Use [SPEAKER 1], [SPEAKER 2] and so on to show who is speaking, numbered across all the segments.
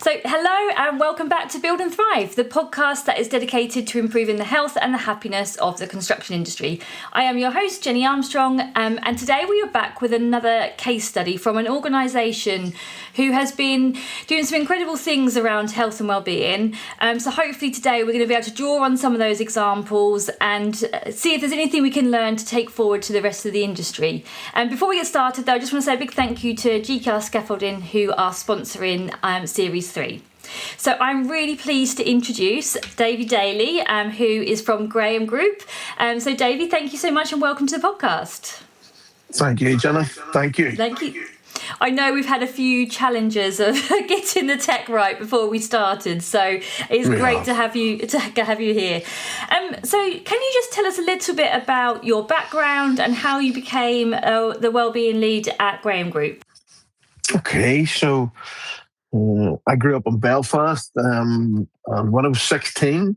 [SPEAKER 1] So, hello and welcome back to Build and Thrive, the podcast that is dedicated to improving the health and the happiness of the construction industry. I am your host, Jennie Armstrong, and today we are back with another case study from an organisation who has been doing some incredible things around health and wellbeing. So hopefully today we're going to be able to draw on some of those examples and see if there's anything we can learn to take forward to the rest of the industry. And before we get started though, I just want to say a big thank you to GKR Scaffolding, who are sponsoring Series 3. So I'm really pleased to introduce Davy Daly, who is from Graham Group. So Davy, thank you so much and welcome to the podcast.
[SPEAKER 2] Thank you, Jenna. Thank you.
[SPEAKER 1] Thank you. I know we've had a few challenges of getting the tech right before we started, so it's great to have you here. So can you just tell us a little bit about your background and how you became the wellbeing lead at Graham Group?
[SPEAKER 2] Okay, so I grew up in Belfast, and when I was 16,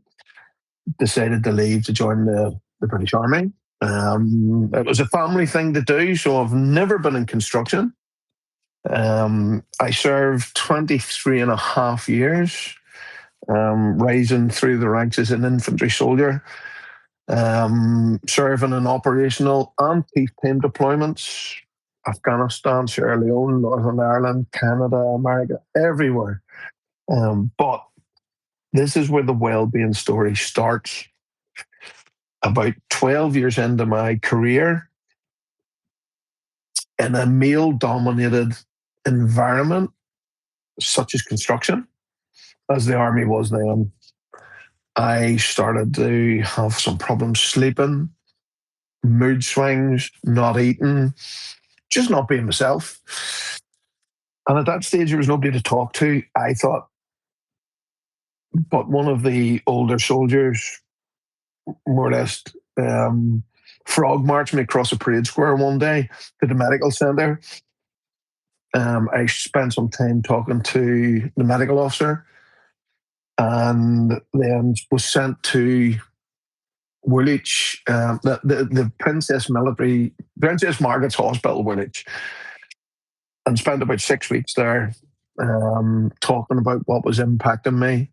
[SPEAKER 2] decided to leave to join the British Army. It was a family thing to do, so I've never been in construction. I served 23 and a half years, rising through the ranks as an infantry soldier, serving in operational and peacetime deployments, Afghanistan, Sierra Leone, Northern Ireland, Canada, America, everywhere. But this is where the wellbeing story starts. About 12 years into my career, in a male-dominated environment, such as construction, as the army was then, I started to have some problems sleeping, mood swings, not eating, just not being myself. And at that stage, there was nobody to talk to, I thought. But one of the older soldiers, more or less, frog marched me across a parade square one day to the medical centre. I spent some time talking to the medical officer and then was sent to Woolwich, the Princess Margaret's Hospital, Woolwich, and spent about 6 weeks there talking about what was impacting me.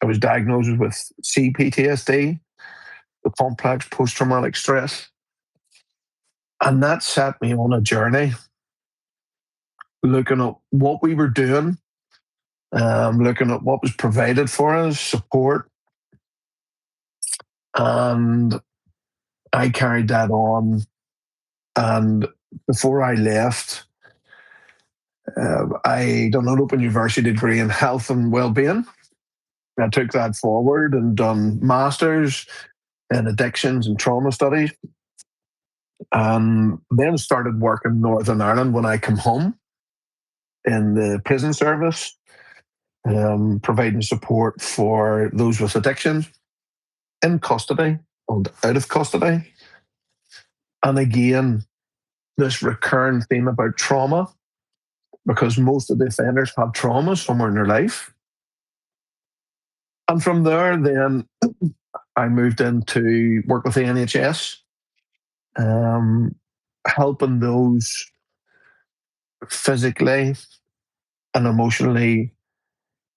[SPEAKER 2] I was diagnosed with PTSD, the complex post-traumatic stress, and that set me on a journey looking at what we were doing, looking at what was provided for us, support. And I carried that on. And before I left, I done an open university degree in health and wellbeing. I took that forward and done masters in addictions and trauma studies. And then started working in Northern Ireland when I came home in the prison service, providing support for those with addiction in custody and out of custody. And again, this recurring theme about trauma, because most of the offenders have trauma somewhere in their life. And from there, then I moved into work with the NHS, helping those physically and emotionally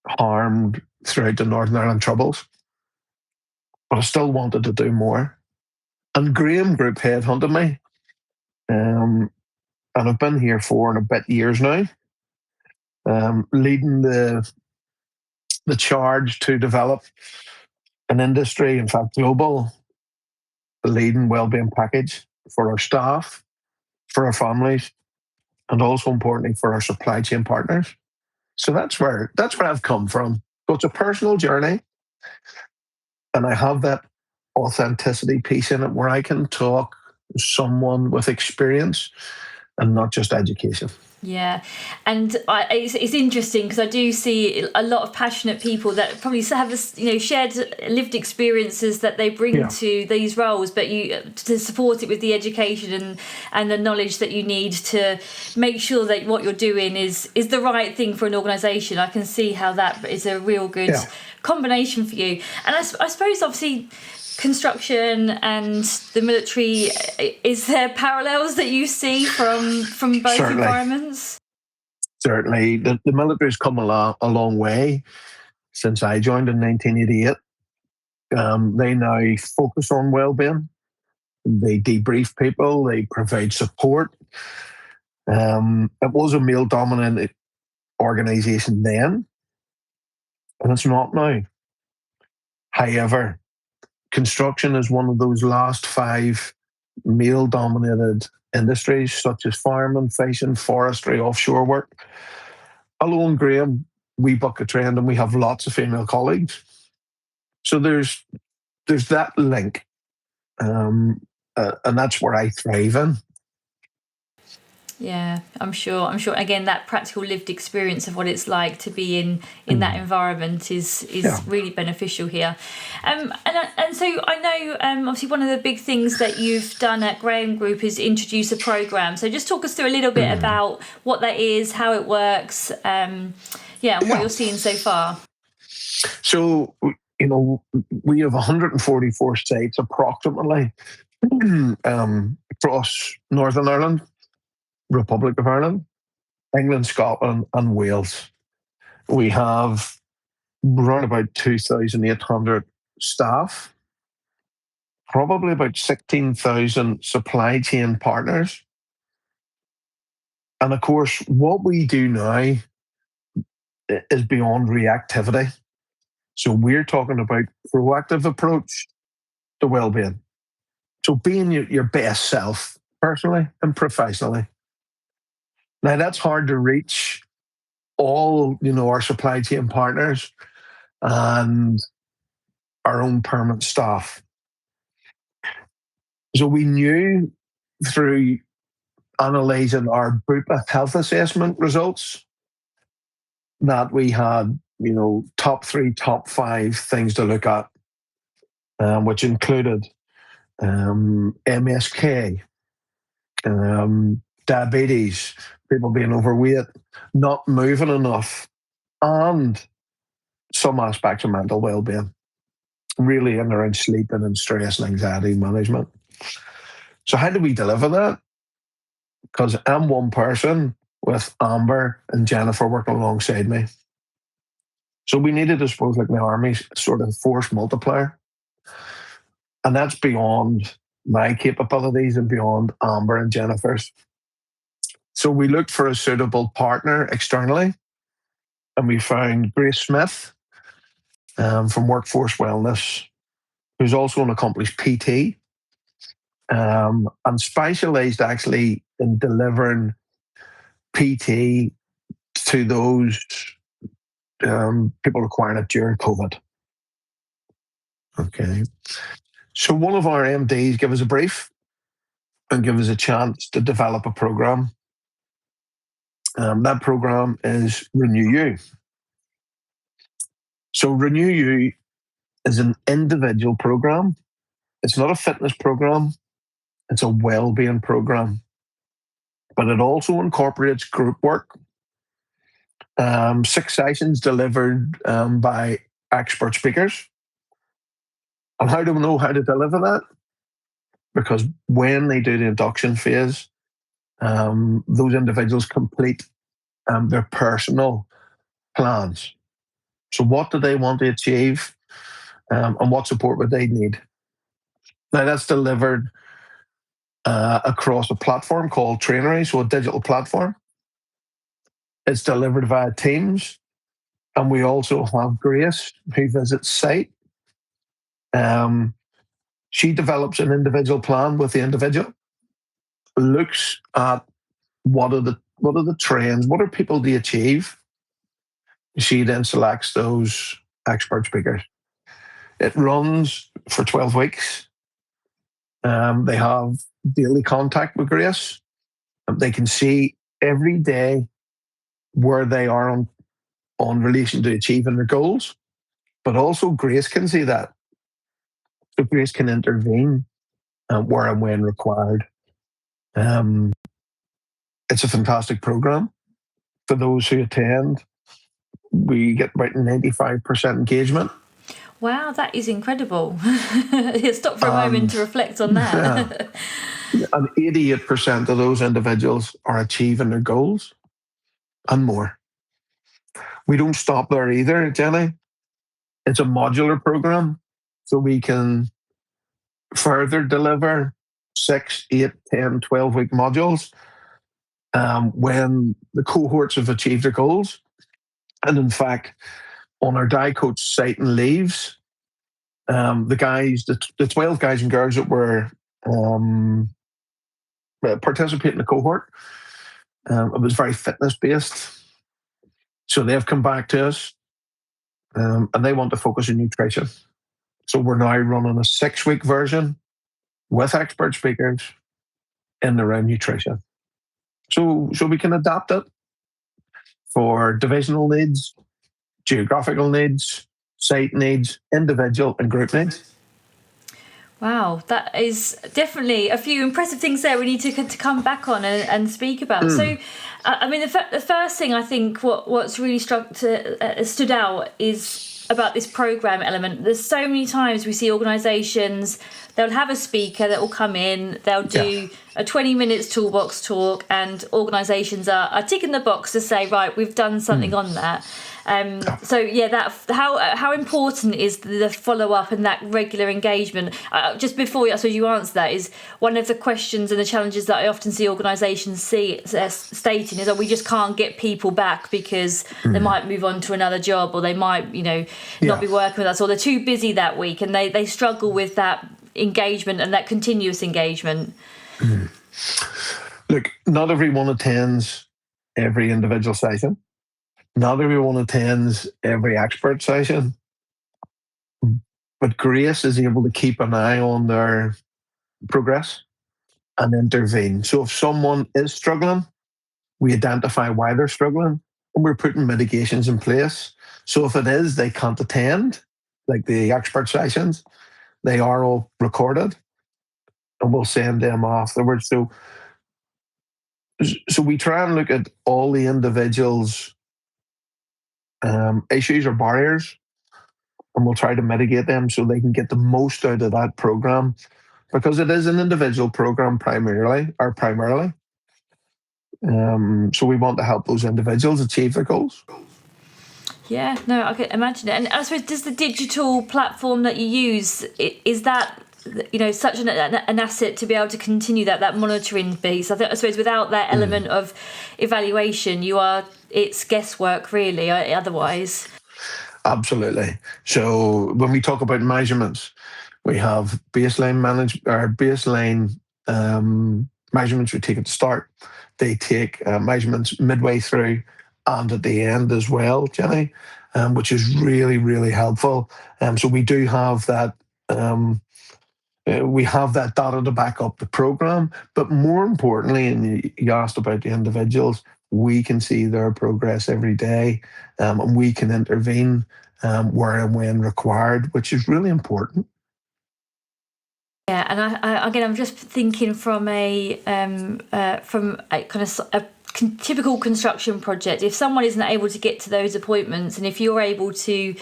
[SPEAKER 2] harmed throughout the Northern Ireland Troubles. But I still wanted to do more. And Graham Group headhunted me. And I've been here 4 and a bit years now, leading the charge to develop an industry, in fact, global, the leading wellbeing package for our staff, for our families, and also importantly for our supply chain partners. So that's where I've come from. So it's a personal journey, and I have that authenticity piece in it where I can talk to someone with experience and not just education.
[SPEAKER 1] Yeah, and it's interesting because I do see a lot of passionate people that probably have shared lived experiences that they bring to these roles, but you to support it with the education and the knowledge that you need to make sure that what you're doing is the right thing for an organisation. I can see how that is a real good combination for you. And I suppose obviously construction and the military, is there parallels that you see from both
[SPEAKER 2] Certainly.
[SPEAKER 1] environments?
[SPEAKER 2] Certainly, the military's come a long way since I joined in 1988. They now focus on well-being. They debrief people. They provide support. It was a male-dominated organisation then, and it's not now. However, construction is one of those last 5 male-dominated industries, such as farming, fishing, forestry, offshore work. Hello, and Graham, we buck a trend, and we have lots of female colleagues. So there's that link, and that's where I thrive in.
[SPEAKER 1] Yeah, I'm sure. Again, that practical lived experience of what it's like to be in that environment is really beneficial here. And so I know, obviously, one of the big things that you've done at Graham Group is introduce a program. So just talk us through a little bit about what that is, how it works, and what you're seeing so far.
[SPEAKER 2] So, we have 144 sites approximately across Northern Ireland, Republic of Ireland, England, Scotland, and Wales. We have around about 2,800 staff, probably about 16,000 supply chain partners. And of course, what we do now is beyond reactivity. So we're talking about proactive approach to well-being. So being your best self, personally and professionally. Now, that's hard to reach all, our supply chain partners and our own permanent staff. So we knew through analysing our Bupa health assessment results that we had, top 3, top 5 things to look at, which included MSK, diabetes, people being overweight, not moving enough, and some aspects of mental well-being, really in around sleeping and stress and anxiety management. So how do we deliver that? Because I'm one person with Amber and Jennifer working alongside me. So we needed, I suppose, like the Army's sort of force multiplier. And that's beyond my capabilities and beyond Amber and Jennifer's. So we looked for a suitable partner externally, and we found Grace Smith from Workforce Wellness, who's also an accomplished PT and specialised actually in delivering PT to those people requiring it during COVID. Okay. So one of our MDs gave us a brief and give us a chance to develop a program. That program is Renew You. So Renew You is an individual program. It's not a fitness program. It's a well-being program. But it also incorporates group work. 6 sessions delivered by expert speakers. And how do we know how to deliver that? Because when they do the induction phase, those individuals complete their personal plans. So what do they want to achieve and what support would they need? Now that's delivered across a platform called Trainery, so a digital platform. It's delivered via Teams. And we also have Grace, who visits site. She develops an individual plan with the individual, looks at what are the trends, what are people to achieve. She then selects those expert speakers. It runs for 12 weeks. They have daily contact with Grace. They can see every day where they are on relation to achieving their goals, but also Grace can see that. So Grace can intervene where and when required. It's a fantastic program. For those who attend, we get about 95% engagement.
[SPEAKER 1] Wow, that is incredible. Stop for a moment to reflect on that.
[SPEAKER 2] And 88% of those individuals are achieving their goals. and more. We don't stop there either, Jenny. It's a modular program, so we can further deliver 6, 8, 10, 12-week modules when the cohorts have achieved their goals. And in fact, on our die coach site and leaves, the 12 guys and girls that were participating in the cohort, it was very fitness based. So they've come back to us and they want to focus on nutrition. So we're now running a 6-week version with expert speakers in around nutrition. So we can adapt it for divisional needs, geographical needs, site needs, individual and group needs.
[SPEAKER 1] Wow, that is definitely a few impressive things there we need to come back on and speak about. So, I mean, the first thing I think what's really stood out is about this program element. There's so many times we see organisations, they'll have a speaker that will come in, they'll do a 20 minutes toolbox talk, and organisations are ticking the box to say, right, we've done something on that. How important is the follow up and that regular engagement? Just before you answer that, is one of the questions and the challenges that I often see organisations stating is that we just can't get people back because they might move on to another job, or they might not be working with us, or they're too busy that week, and they struggle with that engagement and that continuous engagement.
[SPEAKER 2] Look, not everyone attends every individual session. Not everyone attends every expert session, but Grace is able to keep an eye on their progress and intervene. So if someone is struggling, we identify why they're struggling, and we're putting mitigations in place. So if it is they can't attend, like the expert sessions, they are all recorded, and we'll send them afterwards. So we try and look at all the individuals' issues or barriers, and we'll try to mitigate them so they can get the most out of that program, because it is an individual program primarily. So we want to help those individuals achieve their goals.
[SPEAKER 1] Yeah, no, I can imagine it. And I suppose, does the digital platform that you use, is that such an asset to be able to continue that monitoring piece? I suppose without that element of evaluation, it's guesswork really otherwise.
[SPEAKER 2] Absolutely. So when we talk about measurements, we have baseline measurements we take at the start. They take measurements midway through and at the end as well, Jenny, which is really, really helpful. So we do have that. We have that data to back up the program, but more importantly, and you asked about the individuals, we can see their progress every day, and we can intervene where and when required, which is really important.
[SPEAKER 1] Yeah, and I'm just thinking from a kind of a typical construction project. If someone isn't able to get to those appointments, and if you're able to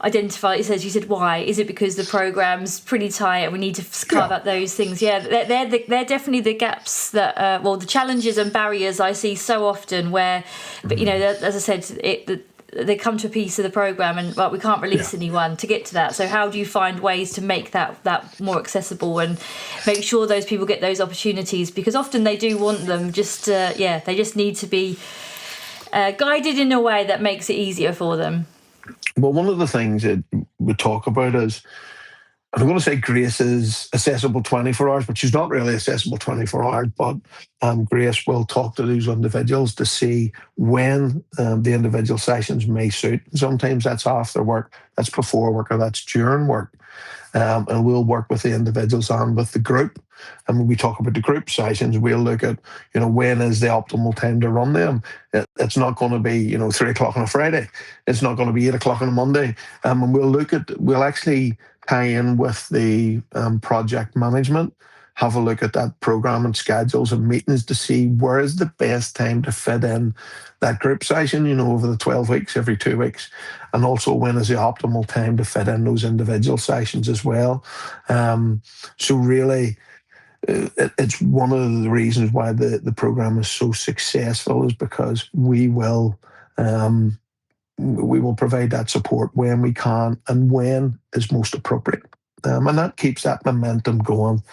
[SPEAKER 1] identify, you said why, is it because the program's pretty tight and we need to carve out those things? Yeah, they're definitely the gaps that the challenges and barriers I see so often where, but as I said, they come to a piece of the program and we can't release anyone to get to that. So how do you find ways to make that more accessible and make sure those people get those opportunities? Because often they do want them, they just need to be guided in a way that makes it easier for them.
[SPEAKER 2] Well, one of the things that we talk about is, I'm going to say Grace is accessible 24 hours, but she's not really accessible 24 hours. But Grace will talk to those individuals to see when the individual sessions may suit. Sometimes that's after work, that's before work, or that's during work. And we'll work with the individuals and with the group. And when we talk about the group sessions, we'll look at, when is the optimal time to run them. It's not going to be, 3 o'clock on a Friday. It's not going to be 8 o'clock on a Monday. And we'll actually tie in with the project management, have a look at that program and schedules and meetings to see where is the best time to fit in that group session, over the 12 weeks, every 2 weeks. And also when is the optimal time to fit in those individual sessions as well. So really, it's one of the reasons why the program is so successful, is because um, we will provide that support when we can and when is most appropriate. And that keeps that momentum going.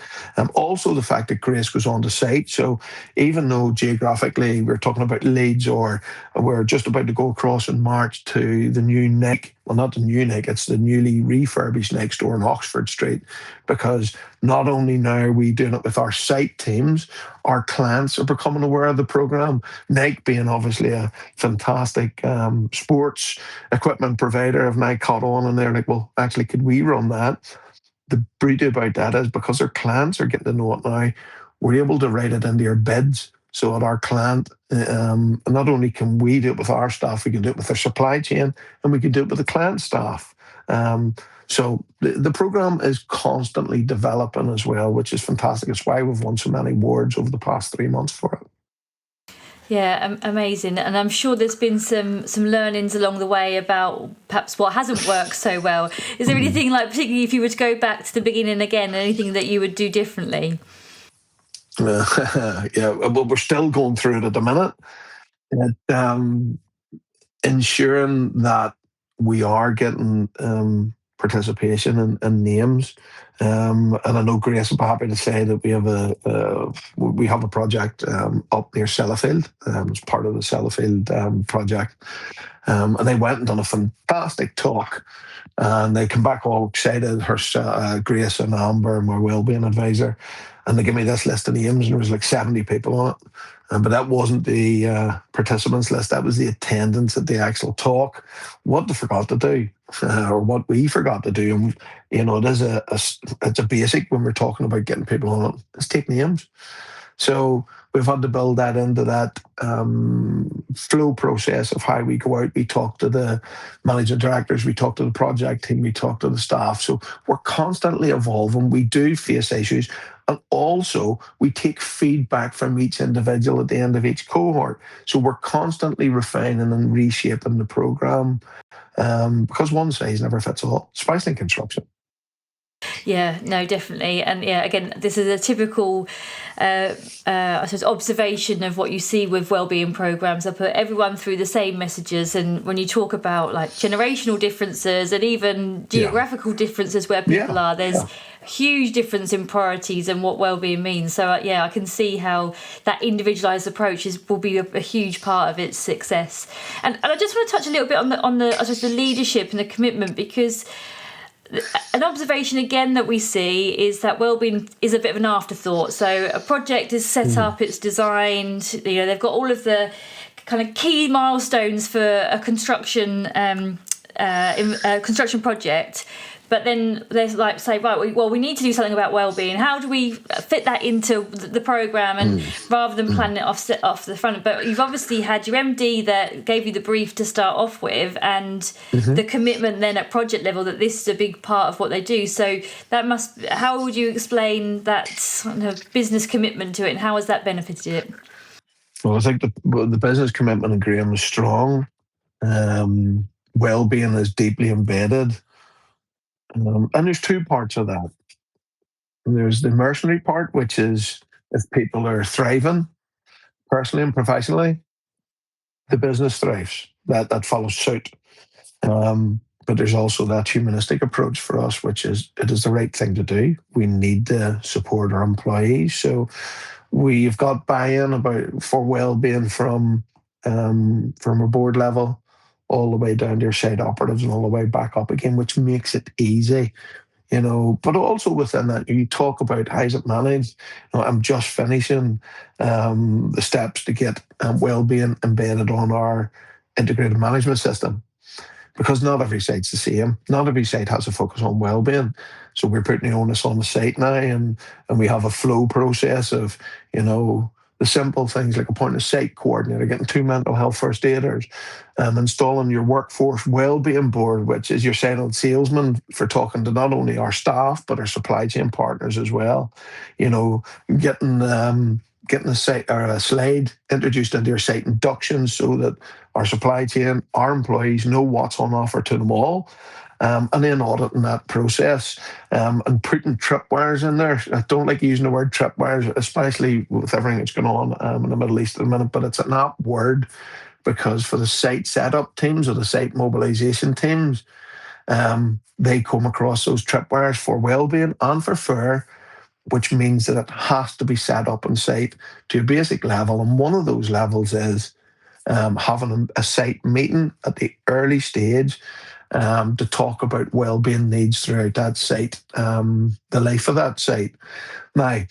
[SPEAKER 2] Also, the fact that Grace goes on to site. So, even though geographically we're talking about Leeds, or we're just about to go across in March to the new Nick, well, not the new Nick, it's the newly refurbished next door in Oxford Street, because not only now are we doing it with our site teams, our clients are becoming aware of the programme. Nike being obviously a fantastic sports equipment provider, have now caught on, and they're like, well, actually, could we run that? The beauty about that is, because our clients are getting to know it now, we're able to write it into your bids. So at our client, not only can we do it with our staff, we can do it with their supply chain, and we can do it with the client staff. So the program is constantly developing as well, which is fantastic. It's why we've won so many awards over the past 3 months for it.
[SPEAKER 1] Yeah, amazing. And I'm sure there's been some learnings along the way about perhaps what hasn't worked so well. Is there anything, like, particularly if you were to go back to the beginning again, anything that you would do differently?
[SPEAKER 2] Yeah, well, we're still going through it at the minute. Ensuring that we are getting participation in names. And I know Grace will be happy to say that we have a project up near Sellafield. It's part of the Sellafield project. And they went and done a fantastic talk. And they come back all excited, Grace and Amber, my wellbeing advisor. And they give me this list of names, and there was like 70 people on it. But that wasn't the participants list. That was the attendance at the actual talk. What they forgot to do, or what we forgot to do. And, it is it's a basic when we're talking about getting people on it. Let's take names. So we've had to build that into that flow process of how we go out. We talk to the managing directors, we talk to the project team, we talk to the staff. So we're constantly evolving. We do face issues. And also, we take feedback from each individual at the end of each cohort. So we're constantly refining and reshaping the program, because one size never fits all, especially in construction.
[SPEAKER 1] Yeah, no, definitely. And yeah, again, this is a typical, I suppose, observation of what you see with wellbeing programs. I put everyone through the same messages. And when you talk about like generational differences and even geographical differences where people are, there's huge difference in priorities and what wellbeing means. So I can see how that individualized approach will be a huge part of its success. And I just want to touch a little bit on the I suppose the leadership and the commitment, because an observation again that we see is that wellbeing is a bit of an afterthought. So a project is set up, it's designed, they've got all of the kind of key milestones for a construction project. But then there's like, say, right, well, we need to do something about wellbeing. How do we fit that into the programme, and rather than planning it off the front? But you've obviously had your MD that gave you the brief to start off with, and the commitment then at project level that this is a big part of what they do. So how would you explain that kind of business commitment to it, and how has that benefited it?
[SPEAKER 2] Well, I think the business commitment in Graham is strong. Wellbeing is deeply embedded. And there's two parts of that. There's the mercenary part, which is if people are thriving personally and professionally, the business thrives. That follows suit. But there's also that humanistic approach for us, which is it is the right thing to do. We need to support our employees. So we've got buy-in for well-being from a board level all the way down to your site operatives and all the way back up again, which makes it easy. But also within that, you talk about how's it managed. I'm just finishing the steps to get well-being embedded on our integrated management system, because not every site's the same. Not every site has a focus on well-being. So we're putting the onus on the site now, and we have a flow process of, the simple things like appointing a site coordinator, getting 2 mental health first aiders, installing your workforce wellbeing board, which is your silent salesman for talking to not only our staff but our supply chain partners as well. Getting a site or a slide introduced into your site inductions so that our supply chain, our employees know what's on offer to them all. and then auditing that process, and putting tripwires in there. I don't like using the word tripwires, especially with everything that's going on in the Middle East at the minute, but it's an apt word because for the site setup teams or the site mobilization teams, they come across those tripwires for well-being and for fair, which means that it has to be set up on site to a basic level. And one of those levels is having a site meeting at the early stage to talk about well-being needs throughout that site, the life of that site. Now,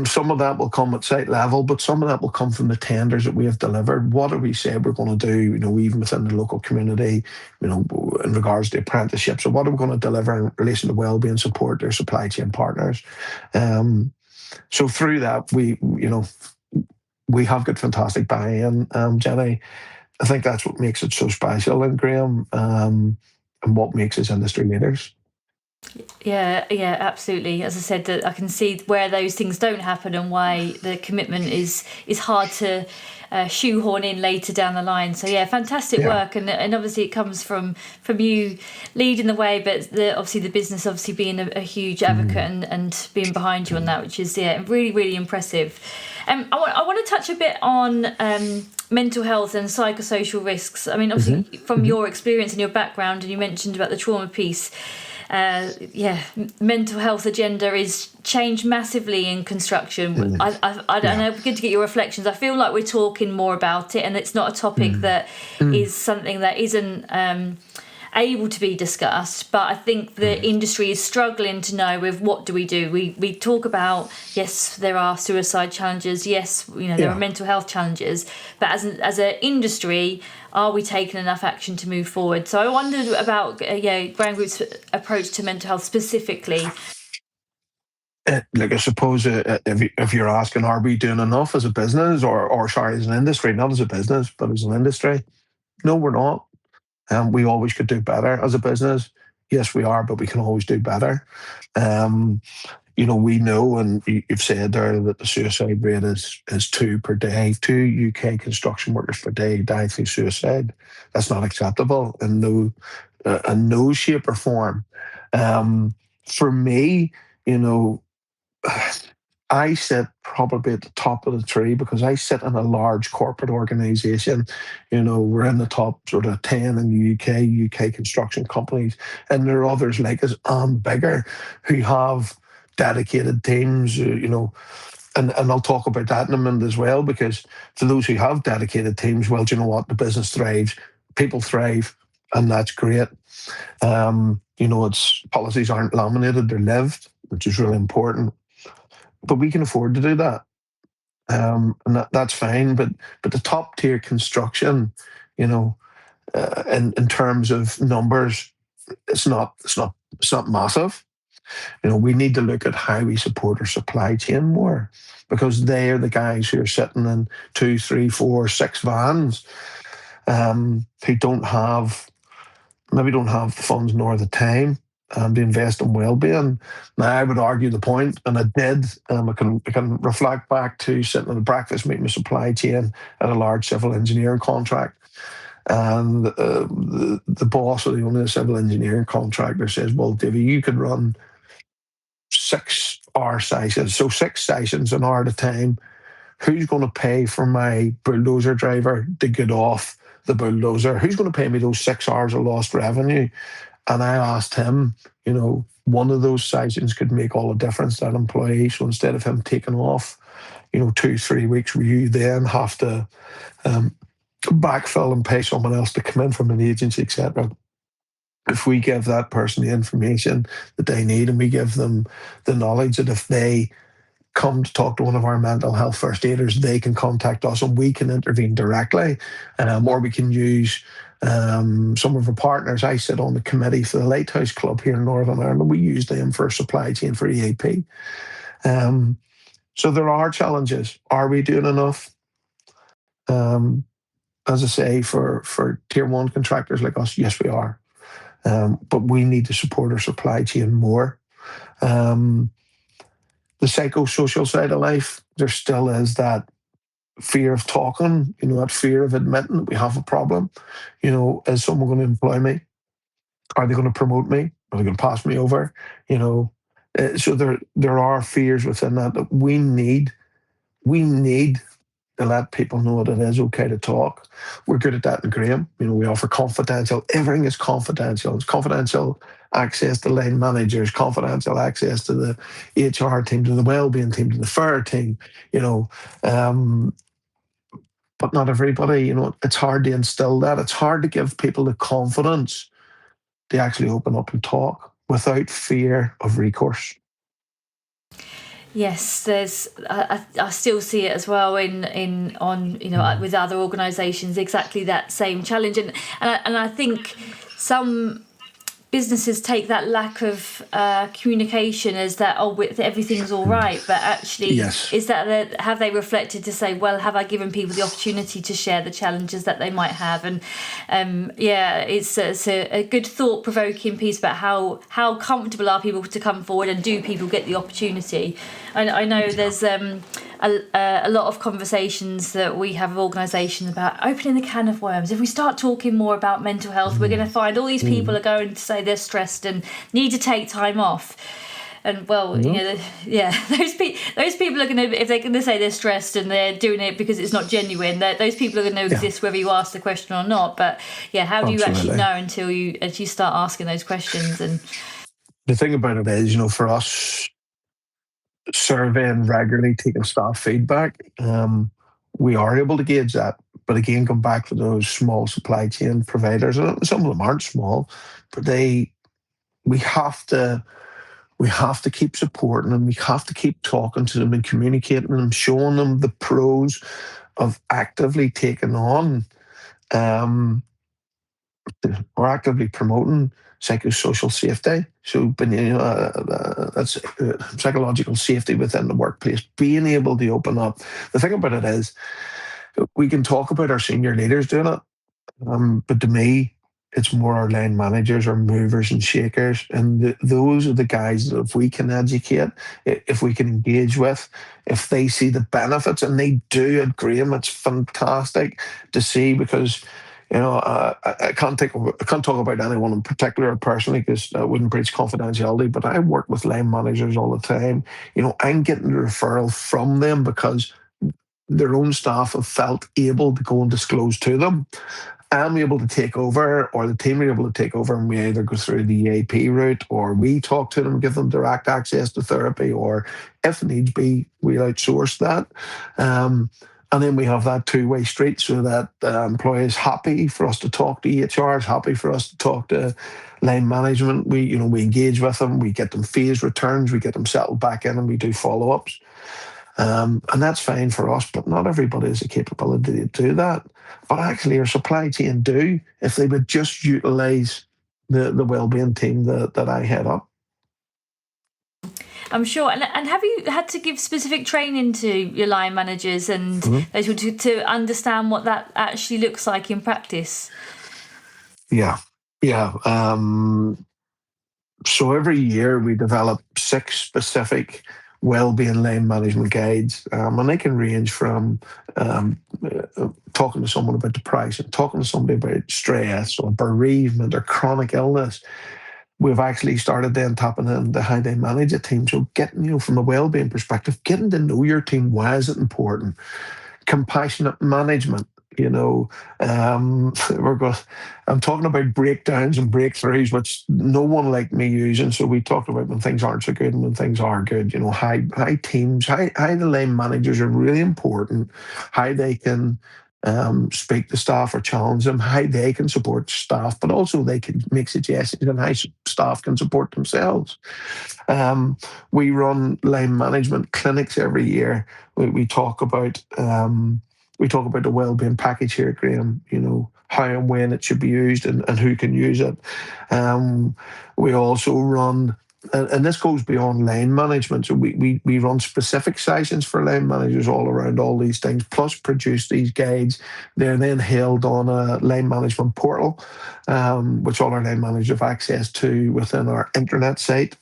[SPEAKER 2] some of that will come at site level, but some of that will come from the tenders that we have delivered. What do we say we're going to do, even within the local community, in regards to apprenticeships? So what are we going to deliver in relation to wellbeing support their supply chain partners? So through that, we have got fantastic buy-in, Jenny. I think that's what makes it so special, and Graham, and what makes us industry leaders.
[SPEAKER 1] Yeah, absolutely. As I said, that I can see where those things don't happen and why the commitment is hard to shoehorn in later down the line. So yeah, fantastic work, and obviously it comes from you leading the way, but obviously the business being a huge advocate and being behind you on that, which is really, really impressive. I want to touch a bit on mental health and psychosocial risks. I mean, obviously from your experience and your background, and you mentioned about the trauma piece. Mental health agenda is changed massively in construction. I don't know, good to get your reflections. I feel like we're talking more about it, and it's not a topic that is something that isn't able to be discussed, but I think the industry is struggling to know with what do. We talk about, yes, there are suicide challenges, yes, there are mental health challenges, but as an industry, are we taking enough action to move forward? So I wondered about Graham Group's approach to mental health specifically.
[SPEAKER 2] I suppose if you're asking, are we doing enough as a business, or sorry, as an industry, not as a business, but as an industry? No, we're not. We always could do better as a business. Yes, we are, but we can always do better. We know, and you've said there, that the suicide rate is 2 per day. 2 UK construction workers per day die through suicide. That's not acceptable in no shape or form. For me, I sit probably at the top of the tree because I sit in a large corporate organisation. We're in the top sort of 10 in the UK construction companies, and there are others like us and bigger who have dedicated teams, and I'll talk about that in a minute as well, because for those who have dedicated teams, well, do you know what? The business thrives, people thrive, and that's great. It's policies aren't laminated, they're lived, which is really important. But we can afford to do that, and that's fine. But the top tier construction, in terms of numbers, it's not massive. We need to look at how we support our supply chain more, because they are the guys who are sitting in 2, 3, 4, 6 vans, who maybe don't have the funds nor the time to invest in well-being. Now, I would argue the point, and I did. I can reflect back to sitting at a breakfast meeting with supply chain at a large civil engineering contract, and the boss of the owner of the civil engineering contractor says, "Well, Davy, you could run 6-hour sessions, so 6 sessions an hour at a time. Who's going to pay for my bulldozer driver to get off the bulldozer? Who's going to pay me those 6 hours of lost revenue?" And I asked him, one of those sessions could make all the difference to that employee. So instead of him taking off, 2, 3 weeks, where you then have to backfill and pay someone else to come in from an agency, etc. If we give that person the information that they need, and we give them the knowledge that if they come to talk to one of our mental health first aiders, they can contact us and we can intervene directly, or we can use some of our partners. I sit on the committee for the Lighthouse Club here in Northern Ireland. We use them for supply chain for EAP. So there are challenges. Are we doing enough? As I say, for tier 1 contractors like us, yes, we are. But we need to support our supply chain more. The psychosocial side of life, there still is that fear of talking, that fear of admitting that we have a problem. Is someone going to employ me? Are they going to promote me? Are they going to pass me over? You know, so there are fears within that we need to let people know that it is okay to talk. We're good at that in Graham. We offer confidential. Everything is confidential. It's confidential access to line managers, confidential access to the HR team, to the wellbeing team, to the fair team. You know, um, but not everybody. It's hard to instill that. It's hard to give people the confidence to actually open up and talk without fear of recourse.
[SPEAKER 1] Yes, there's. I still see it as well in on with other organisations, exactly that same challenge, and I think some businesses take that lack of communication as that everything's all right, but actually
[SPEAKER 2] Yes.
[SPEAKER 1] is that have they reflected to say, well, have I given people the opportunity to share the challenges that they might have? And it's a good thought-provoking piece about how comfortable are people to come forward, and do people get the opportunity? I know there's a lot of conversations that we have with organisations about opening the can of worms. If we start talking more about mental health, we're going to find all these people are going to say they're stressed and need to take time off. And those people are going to, if they're going to say they're stressed and they're doing it because it's not genuine, those people are going to exist whether you ask the question or not. But how do you actually know until you start asking those questions? And
[SPEAKER 2] the thing about it is, for us, surveying regularly, taking staff feedback, we are able to gauge that. But again, come back to those small supply chain providers, and some of them aren't small, but we have to keep supporting them. We have to keep talking to them and communicating with them, showing them the pros of actively taking on or actively promoting psychosocial safety. So, that's psychological safety within the workplace, being able to open up. The thing about it is, we can talk about our senior leaders doing it, but to me, it's more our line managers, our movers and shakers, and those are the guys that if we can educate, if we can engage with, if they see the benefits, and they do at Graham, it's fantastic to see, because I can't talk about anyone in particular personally, because I wouldn't breach confidentiality. But I work with line managers all the time. I'm getting the referral from them because their own staff have felt able to go and disclose to them. I'm able to take over, or the team are able to take over, and we either go through the EAP route, or we talk to them, give them direct access to therapy, or if needs be, we outsource that. And then we have that two-way street, so that the employee is happy for us to talk to HR, is happy for us to talk to line management. We engage with them, we get them phase returns, we get them settled back in, and we do follow-ups. And that's fine for us, but not everybody has the capability to do that. But actually, our supply chain do, if they would just utilise the wellbeing team that I head up.
[SPEAKER 1] I'm sure. And have you had to give specific training to your line managers and those to understand what that actually looks like in practice?
[SPEAKER 2] Yeah. So every year we develop 6 specific wellbeing line management guides, and they can range from talking to someone about depression, talking to somebody about stress or bereavement or chronic illness. We've actually started then tapping into how they manage a team. So getting, from a wellbeing perspective, getting to know your team. Why is it important? Compassionate management. I'm talking about breakdowns and breakthroughs, which no one like me using. So we talked about when things aren't so good and when things are good. How teams, how the line managers are really important. How they can speak to staff or challenge them. How they can support staff, but also they can make suggestions on how staff can support themselves. We run line management clinics every year. We talk about the wellbeing package here at Graham, how and when it should be used, and who can use it. We also run, and this goes beyond line management, so we run specific sessions for line managers all around all these things, plus produce these guides. They're then held on a line management portal, which all our line managers have access to within our intranet site.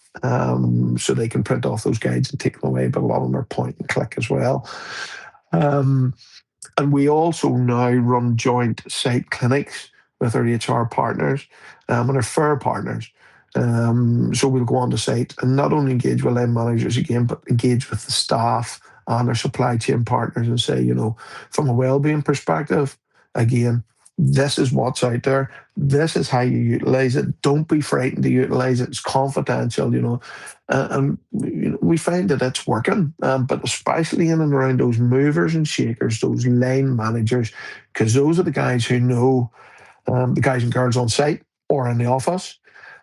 [SPEAKER 2] So they can print off those guides and take them away, but a lot of them are point and click as well. And we also now run joint site clinics with our HR partners and our fair partners. So we'll go on the site and not only engage with line managers again, but engage with the staff and our supply chain partners and say, from a wellbeing perspective, again, this is what's out there. This is how you utilize it. Don't be frightened to utilize it. It's confidential. And we find that it's working, but especially in and around those movers and shakers, those line managers, because those are the guys who know the guys and girls on site or in the office.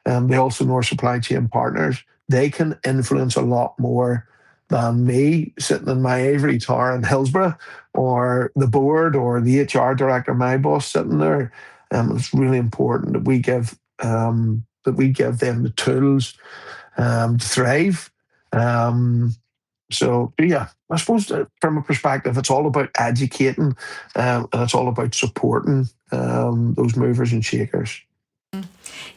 [SPEAKER 2] They also know our supply chain partners. They can influence a lot more than me sitting in my ivory tower in Hillsborough, or the board or the HR director, my boss, sitting there. It's really important that we give them the tools to thrive. Yeah, I suppose that from a perspective, it's all about educating, and it's all about supporting those movers and shakers.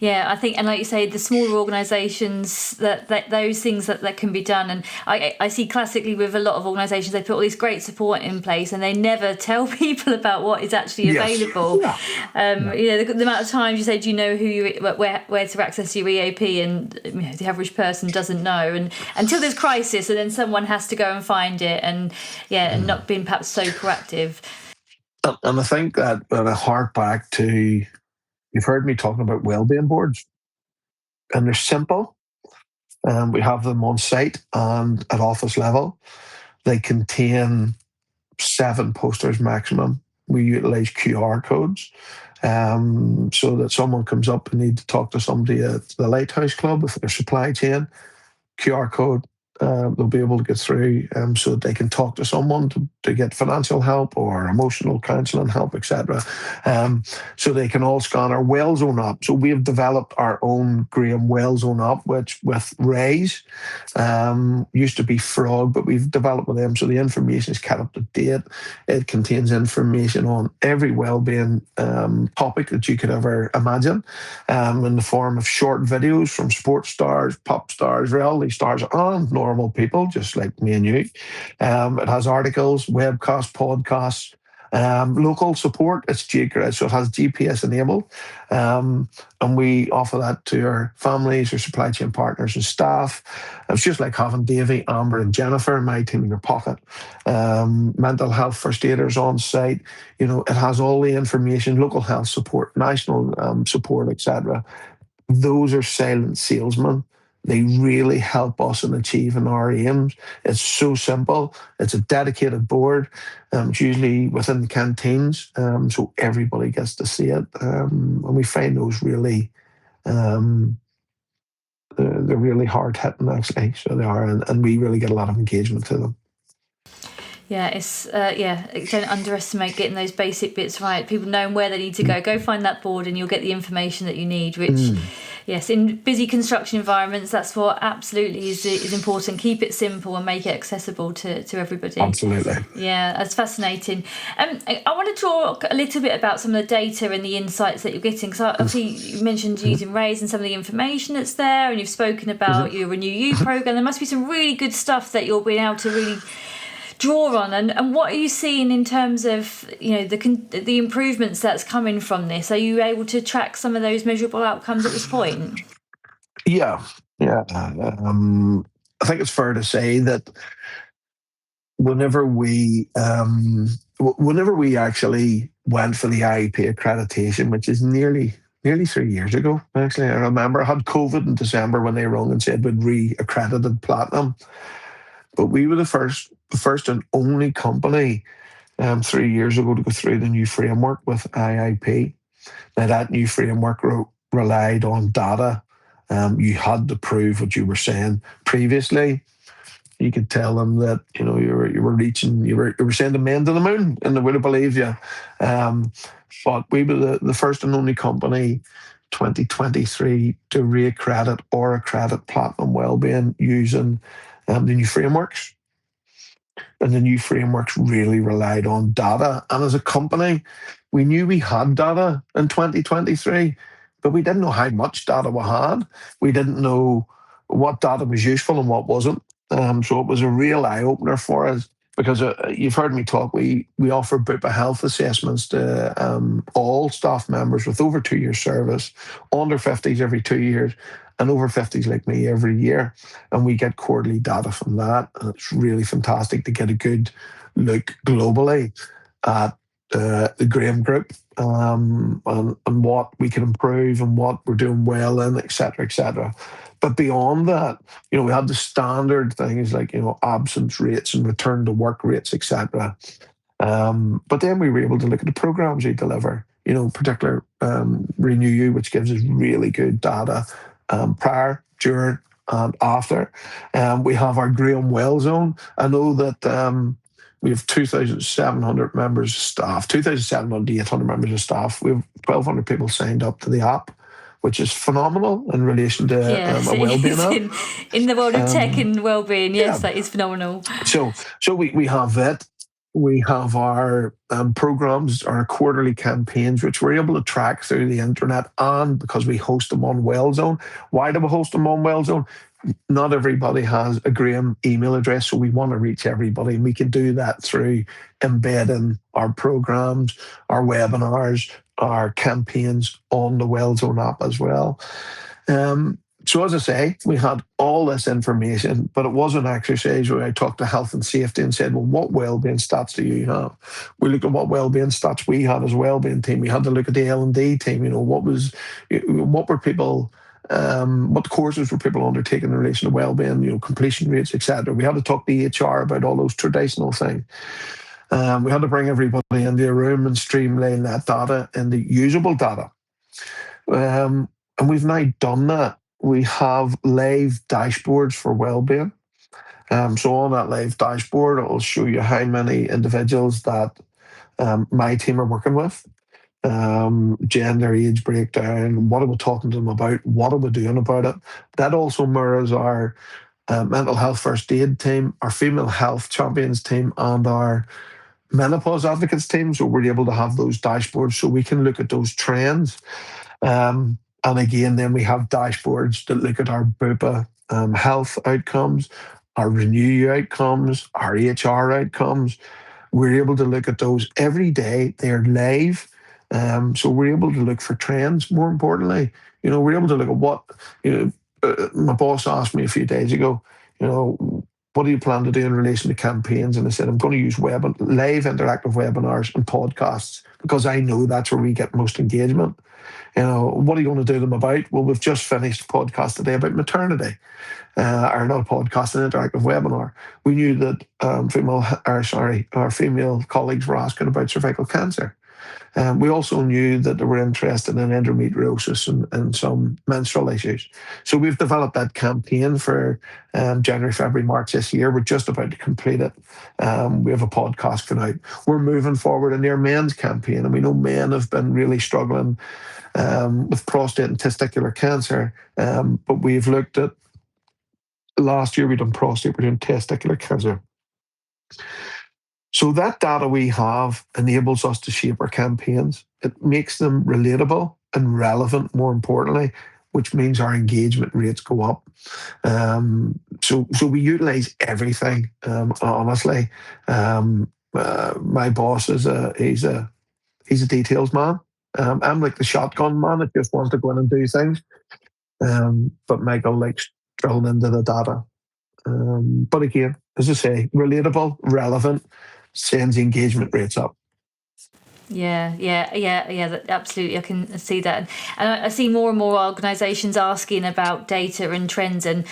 [SPEAKER 1] Yeah, I think, and like you say, the smaller organisations, that those things that can be done. And I see classically with a lot of organisations, they put all this great support in place and they never tell people about what is actually available.
[SPEAKER 2] Yeah.
[SPEAKER 1] The amount of times you say, do you know where to access your EAP, and the average person doesn't know, and until there's crisis, and then someone has to go and find it, and not being perhaps so proactive.
[SPEAKER 2] And I think that when I hark back to, you've heard me talking about wellbeing boards, and they're simple. We have them on site and at office level. They contain 7 posters maximum. We utilize QR codes, so that someone comes up and need to talk to somebody at the Lighthouse Club with their supply chain. QR code, they'll be able to get through, so that they can talk to someone to get financial help or emotional counselling help, etc. So they can all scan our Wellzone app. So we've developed our own Graham Wellzone app, which with Raise, used to be Frog, but we've developed with them, so the information is kept up to date. It contains information on every wellbeing topic that you could ever imagine, in the form of short videos from sports stars, pop stars, reality stars, and normal people just like me and you. It has articles, webcasts, podcasts, local support. It's so it has GPS enabled, and we offer that to our families, our supply chain partners, and staff. It's just like having Davy, Amber, and Jennifer, my team, in your pocket. Mental health first aiders on site. It has all the information, local health support, national support, etc. Those are silent salesmen. They really help us in achieving our aims. It's so simple. It's a dedicated board. It's usually within the canteens, so everybody gets to see it. And we find those really, they're really hard hitting, actually. So they are, and we really get a lot of engagement to them.
[SPEAKER 1] Yeah, don't underestimate getting those basic bits right. People knowing where they need to go. Go find that board and you'll get the information that you need, which, yes, in busy construction environments, that's what absolutely is important. Keep it simple and make it accessible to everybody.
[SPEAKER 2] Absolutely.
[SPEAKER 1] Yeah, that's fascinating. I want to talk a little bit about some of the data and the insights that you're getting. So obviously you mentioned using Raise and some of the information that's there, and you've spoken about your Renew You program. There must be some really good stuff that you're being able to really draw on, and what are you seeing in terms of the improvements that's coming from this? Are you able to track some of those measurable outcomes at this point?
[SPEAKER 2] Yeah. I think it's fair to say that whenever we actually went for the IEP accreditation, which is nearly 3 years ago, actually, I remember I had COVID in December when they rung and said we'd re-accredited platinum. But we were the first and only company 3 years ago to go through the new framework with IIP. Now, that new framework relied on data. You had to prove what you were saying previously. You could tell them that you were sending men to the moon, and they would have believed you. But we were the first and only company 2023 to re-accredit or accredit platinum wellbeing using the new frameworks. And the new frameworks really relied on data. And as a company, we knew we had data in 2023, but we didn't know how much data we had. We didn't know what data was useful and what wasn't. So it was a real eye-opener for us. because you've heard me talk. We offer BUPA health assessments to all staff members with over 2 years service, under 50s every 2 years, and over 50s like me every year. And we get quarterly data from that. And it's really fantastic to get a good look globally at the Graham Group, and what we can improve and what we're doing well in, et cetera, et cetera. But beyond that, we have the standard things like, absence rates and return to work rates, et cetera. But then we were able to look at the programs we deliver, particular Renew You, which gives us really good data prior, during, and after. We have our Graham Well Zone. I know that we have 2,700 members of staff, 2,700 to 800 members of staff. We have 1,200 people signed up to the app, which is phenomenal in relation to a wellbeing app.
[SPEAKER 1] In the world of tech and wellbeing, yes,
[SPEAKER 2] yeah.
[SPEAKER 1] that is phenomenal.
[SPEAKER 2] So we have that. We have our programs, our quarterly campaigns, which we're able to track through the internet, and because we host them on WellZone. Why do we host them on WellZone? Not everybody has a Graham email address, so we want to reach everybody, and we can do that through embedding our programs, our webinars, our campaigns on the WellZone app as well. So as I say, we had all this information, but it was an exercise where I talked to health and safety and said, well, what wellbeing stats do you have? We looked at what wellbeing stats we had as a wellbeing team. We had to look at the L&D team. What were people, what courses were people undertaking in relation to wellbeing, completion rates, etc. We had to talk to HR about all those traditional things. We had to bring everybody into a room and streamline that data into usable data. And we've now done that. We have live dashboards for wellbeing. So on that live dashboard, it will show you how many individuals that my team are working with, gender, age breakdown, what are we talking to them about, what are we doing about it. That also mirrors our mental health first aid team, our female health champions team, and our menopause advocates team. So we're able to have those dashboards so we can look at those trends. And again, then we have dashboards that look at our BUPA health outcomes, our Renew outcomes, our HR outcomes. We're able to look at those every day. They're live. So we're able to look for trends, more importantly. We're able to look at what, my boss asked me a few days ago, what do you plan to do in relation to campaigns? And I said, I'm going to use live interactive webinars and podcasts because I know that's where we get most engagement. What are you going to do them about? Well, we've just finished a podcast today about maternity, or not a podcast, an interactive webinar. We knew that our female colleagues were asking about cervical cancer. We also knew that they were interested in endometriosis and some menstrual issues. So we've developed that campaign for January, February, March this year. We're just about to complete it. We have a podcast going out. We're moving forward in our men's campaign, and we know men have been really struggling with prostate and testicular cancer. But we've looked at, last year we done prostate, we're doing testicular cancer. So that data we have enables us to shape our campaigns. It makes them relatable and relevant, more importantly, which means our engagement rates go up. So we utilize everything, honestly. My boss he's a details man. I'm like the shotgun man that just wants to go in and do things. But Michael likes drilling into the data. But again, as I say, relatable, relevant, sends engagement rates up.
[SPEAKER 1] Yeah, absolutely. I can see that. And I see more and more organisations asking about data and trends and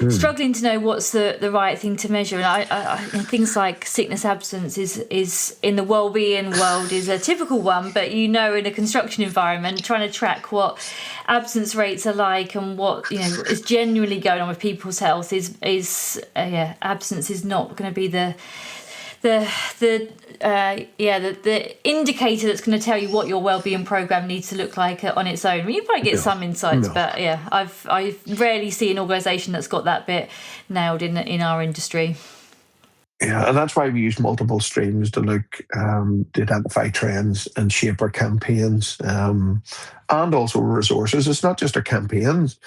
[SPEAKER 1] struggling to know what's the right thing to measure. And I things like sickness absence is in the wellbeing world is a typical one, but in a construction environment, trying to track what absence rates are like and what is genuinely going on with people's health is absence is not going to be the indicator that's going to tell you what your wellbeing program needs to look like on its own. You might get some insights, but I rarely see an organisation that's got that bit nailed in our industry.
[SPEAKER 2] Yeah, and that's why we use multiple streams to look to identify trends and shape our campaigns, and also resources. It's not just our campaigns.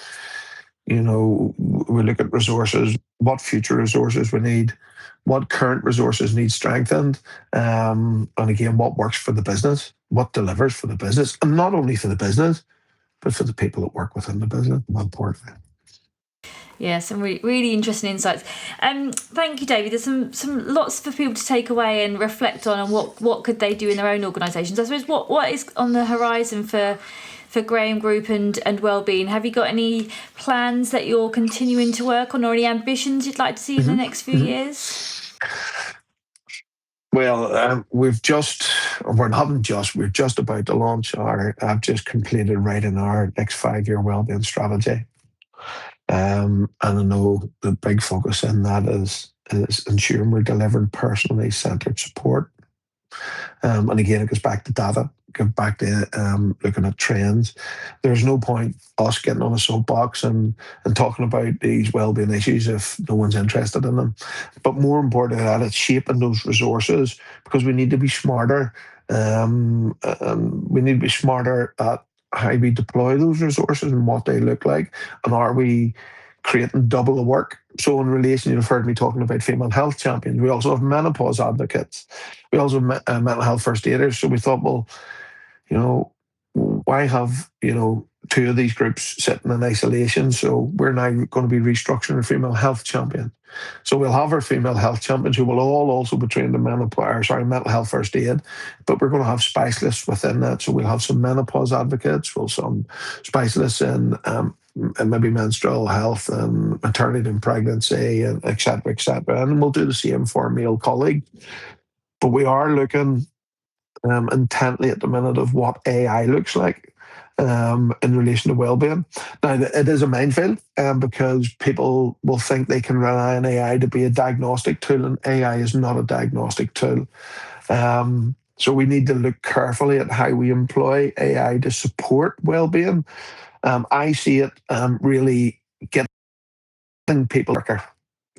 [SPEAKER 2] We look at resources, what future resources we need, what current resources need strengthened, and again, what works for the business, what delivers for the business, and not only for the business, but for the people that work within the business, more importantly.
[SPEAKER 1] Yeah, some really, really interesting insights. Thank you, David. There's some lots for people to take away and reflect on, and what could they do in their own organisations. I suppose what is on the horizon for Graham Group and Wellbeing? Have you got any plans that you're continuing to work on, or any ambitions you'd like to see in the next few years?
[SPEAKER 2] Well, we're just about to launch I've just completed writing our next 5-year wellbeing strategy. And I know the big focus in that is ensuring we're delivering personally centered support. And again, it goes back to data, goes back to looking at trends. There's no point us getting on a soapbox and talking about these wellbeing issues if no one's interested in them. But more important than that, it's shaping those resources, because we need to be smarter. We need to be smarter at how we deploy those resources and what they look like, and are we creating double the work? So in relation, you've heard me talking about female health champions. We also have menopause advocates. We also have mental health first aiders. So we thought, well, why have, two of these groups sitting in isolation? So we're now going to be restructuring a female health champion. So we'll have our female health champions who will all also be trained in mental health first aid, but we're going to have specialists within that. So we'll have some menopause advocates, we'll have some specialists in and maybe menstrual health and maternity and pregnancy, and et cetera, et cetera. And we'll do the same for a male colleague. But we are looking intently at the minute of what AI looks like in relation to wellbeing. Now, it is a minefield because people will think they can rely on AI to be a diagnostic tool, and AI is not a diagnostic tool. So we need to look carefully at how we employ AI to support wellbeing. I see it really getting people quicker,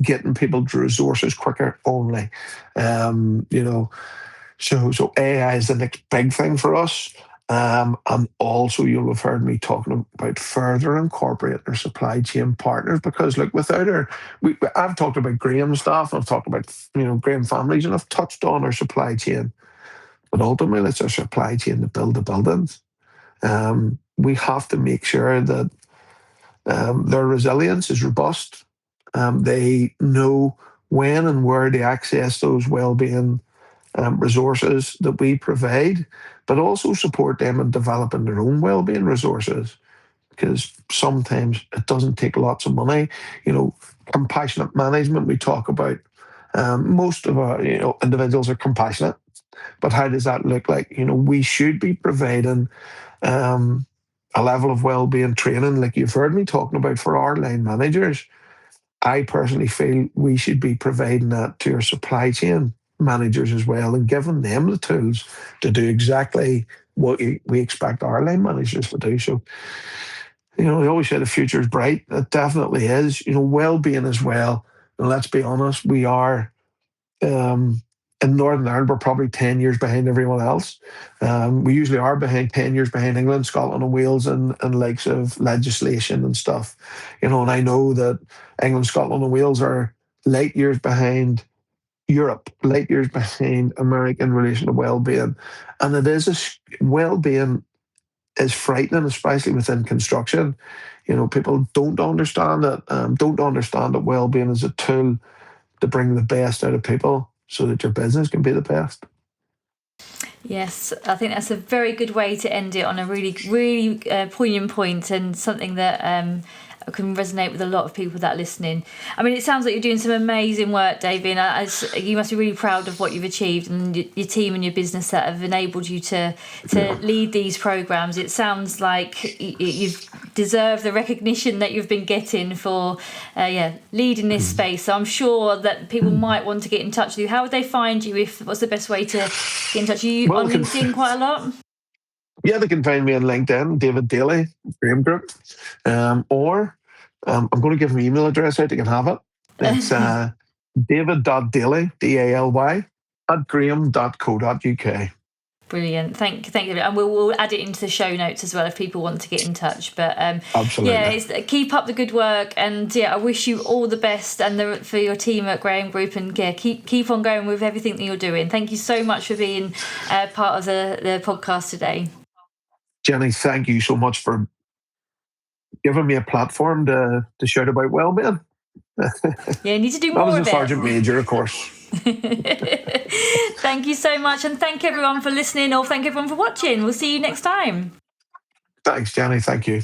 [SPEAKER 2] getting people to resources quicker only. So AI is the next big thing for us. And also, you'll have heard me talking about further incorporating our supply chain partners, because without I've talked about Graham staff, I've talked about Graham families, and I've touched on our supply chain. But ultimately, it's our supply chain to build the buildings. We have to make sure that their resilience is robust. They know when and where to access those wellbeing resources that we provide, but also support them in developing their own wellbeing resources, because sometimes it doesn't take lots of money. Compassionate management we talk about. Most of our individuals are compassionate, but how does that look like? We should be providing a level of wellbeing training, like you've heard me talking about, for our line managers. I personally feel we should be providing that to our supply chain managers as well, and giving them the tools to do exactly what we expect our line managers to do. So, they always say the future is bright. It definitely is. Wellbeing as well. And let's be honest, we are in Northern Ireland, we're probably 10 years behind everyone else. We usually are 10 years behind England, Scotland, and Wales, and likes of legislation and stuff. And I know that England, Scotland, and Wales are light years behind Europe, light years behind America in relation to well-being. And well-being is frightening, especially within construction. People don't understand it, don't understand that well-being is a tool to bring the best out of people so that your business can be the best.
[SPEAKER 1] Yes, I think that's a very good way to end it, on a really, really poignant point, and something that can resonate with a lot of people that are listening. I mean, it sounds like you're doing some amazing work, Davy, and you must be really proud of what you've achieved, and your team and your business that have enabled you to lead these programs. It sounds like you've deserved the recognition that you've been getting for leading this space. So I'm sure that people might want to get in touch with you. How would they find you? What's the best way to get in touch? Are you on LinkedIn quite a lot?
[SPEAKER 2] Yeah, they can find me on LinkedIn, David Daly, Graham Group, or I'm going to give my email address out. They can have it. It's david.daly, DALY, @graham.co.uk.
[SPEAKER 1] Brilliant. Thank you. And we'll add it into the show notes as well if people want to get in touch. But
[SPEAKER 2] absolutely,
[SPEAKER 1] keep up the good work, and I wish you all the best and for your team at Graham Group, and keep on going with everything that you're doing. Thank you so much for being part of the podcast today.
[SPEAKER 2] Jenny, thank you so much for giving me a platform to shout about well-being.
[SPEAKER 1] You need to do more
[SPEAKER 2] of it.
[SPEAKER 1] Not as a
[SPEAKER 2] Sergeant Major, of course.
[SPEAKER 1] Thank you so much, and thank everyone for listening, or thank everyone for watching. We'll see you next time.
[SPEAKER 2] Thanks, Jenny. Thank you.